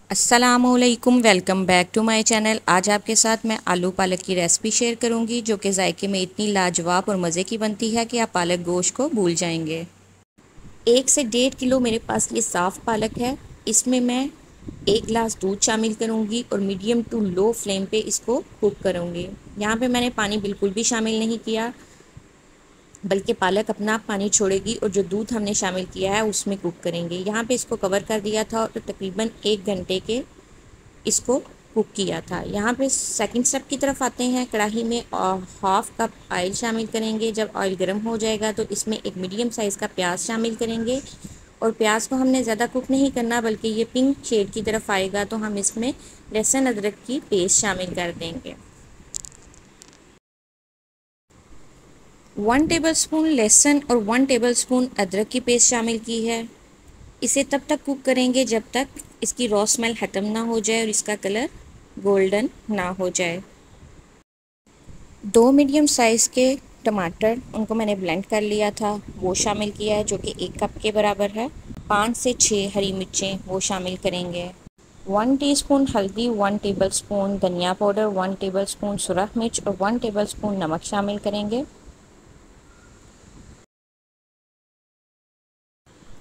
अस्सलामुअलैकुम, welcome back to my channel. आज आपके साथ मैं आलू पालक की रेसिपी शेयर करूंगी जो कि जायके में इतनी लाजवाब और मज़े की बनती है कि आप पालक गोश्त को भूल जाएंगे। 1 से 1.5 किलो मेरे पास ये साफ़ पालक है। इसमें मैं 1 गिलास दूध शामिल करूंगी और मीडियम टू लो फ्लेम पे इसको कुक करूंगी। यहाँ पे मैंने पानी बिल्कुल भी शामिल नहीं किया, बल्कि पालक अपना आप पानी छोड़ेगी और जो दूध हमने शामिल किया है उसमें कुक करेंगे। यहाँ पे इसको कवर कर दिया था और तकरीबन 1 घंटे के इसको कुक किया था। यहाँ पे सेकंड स्टेप की तरफ आते हैं। कढ़ाई में 1/2 कप ऑयल शामिल करेंगे। जब ऑयल गर्म हो जाएगा तो इसमें एक मीडियम साइज़ का प्याज शामिल करेंगे और प्याज को हमने ज़्यादा कुक नहीं करना, बल्कि ये पिंक शेड की तरफ आएगा तो हम इसमें लहसुन अदरक की पेस्ट शामिल कर देंगे। 1 टेबलस्पून लहसुन और 1 टेबलस्पून अदरक की पेस्ट शामिल की है। इसे तब तक कुक करेंगे जब तक इसकी रॉ स्मेल ख़त्म ना हो जाए और इसका कलर गोल्डन ना हो जाए। 2 मीडियम साइज़ के टमाटर, उनको मैंने ब्लेंड कर लिया था, वो शामिल किया है जो कि 1 कप के बराबर है। 5 से 6 हरी मिर्चें वो शामिल करेंगे। 1 टीस्पून हल्दी, 1 टेबलस्पून धनिया पाउडर, 1 टेबलस्पून सुरख मिर्च और 1 टेबलस्पून नमक शामिल करेंगे।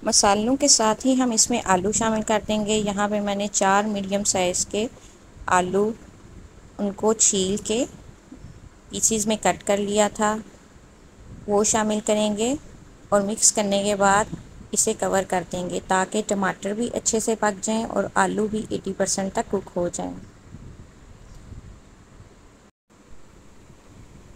मसालों के साथ ही हम इसमें आलू शामिल कर देंगे। यहाँ पे मैंने 4 मीडियम साइज़ के आलू, उनको छील के पीसीज में कट कर लिया था, वो शामिल करेंगे और मिक्स करने के बाद इसे कवर कर देंगे ताकि टमाटर भी अच्छे से पक जाएं और आलू भी 80% तक कुक हो जाएं।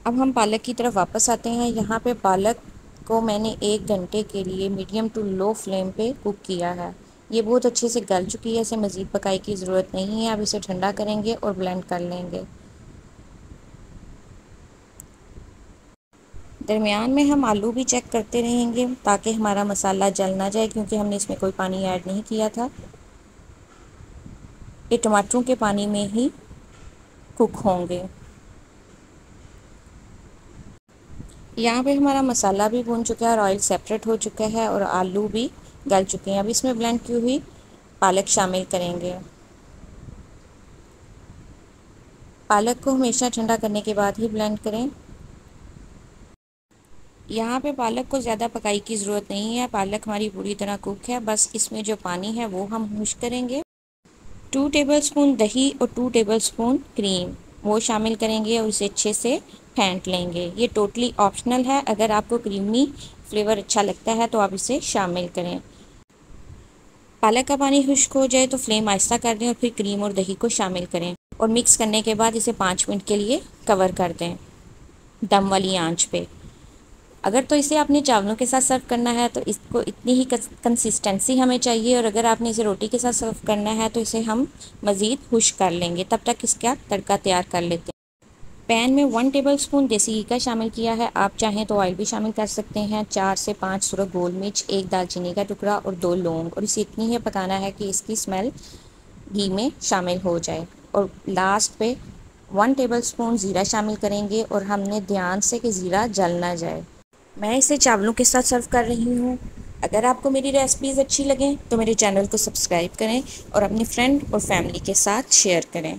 अब हम पालक की तरफ वापस आते हैं। यहाँ पे पालक को मैंने 1 घंटे के लिए मीडियम टू लो फ्लेम पे कुक किया है। ये बहुत अच्छे से गल चुकी है, इसे मज़ीद पकाई की ज़रूरत नहीं है। अब इसे ठंडा करेंगे और ब्लेंड कर लेंगे। दरमियान में हम आलू भी चेक करते रहेंगे ताकि हमारा मसाला जल ना जाए, क्योंकि हमने इसमें कोई पानी ऐड नहीं किया था। ये टमाटरों के पानी में ही कुक होंगे। यहाँ पे हमारा मसाला भी भून चुका है और ऑयल सेपरेट हो चुका है और आलू भी गल चुके हैं। अब इसमें ब्लेंड की हुई पालक शामिल करेंगे। पालक को हमेशा ठंडा करने के बाद ही ब्लेंड करें। यहाँ पे पालक को ज़्यादा पकाई की ज़रूरत नहीं है, पालक हमारी पूरी तरह कुक है। बस इसमें जो पानी है वो हम खुश करेंगे। 2 टेबलस्पून दही और 2 टेबलस्पून क्रीम वो शामिल करेंगे और इसे अच्छे से फेंट लेंगे। ये टोटली ऑप्शनल है, अगर आपको क्रीमी फ्लेवर अच्छा लगता है तो आप इसे शामिल करें। पालक का पानी खुश्क हो जाए तो फ्लेम आहिस्ता कर दें और फिर क्रीम और दही को शामिल करें और मिक्स करने के बाद इसे 5 मिनट के लिए कवर कर दें दम वाली आंच पे। अगर तो इसे आपने चावलों के साथ सर्व करना है तो इसको इतनी ही कंसिस्टेंसी हमें चाहिए, और अगर आपने इसे रोटी के साथ सर्व करना है तो इसे हम मज़ीद खुश्क कर लेंगे। तब तक इसका तड़का तैयार कर लेते हैं। पैन में 1 टेबलस्पून देसी घी का शामिल किया है। आप चाहें तो ऑयल भी शामिल कर सकते हैं। 4 से 5 सूरख गोल मिर्च, 1 दालचीनी का टुकड़ा और 2 लौंग, और इसे इतनी ही पकाना है कि इसकी स्मेल घी में शामिल हो जाए। और लास्ट पे 1 टेबलस्पून ज़ीरा शामिल करेंगे और हमने ध्यान से कि ज़ीरा जल ना जाए। मैं इसे चावलों के साथ सर्व कर रही हूँ। अगर आपको मेरी रेसिपीज़ अच्छी लगें तो मेरे चैनल को सब्सक्राइब करें और अपने फ्रेंड और फैमिली के साथ शेयर करें।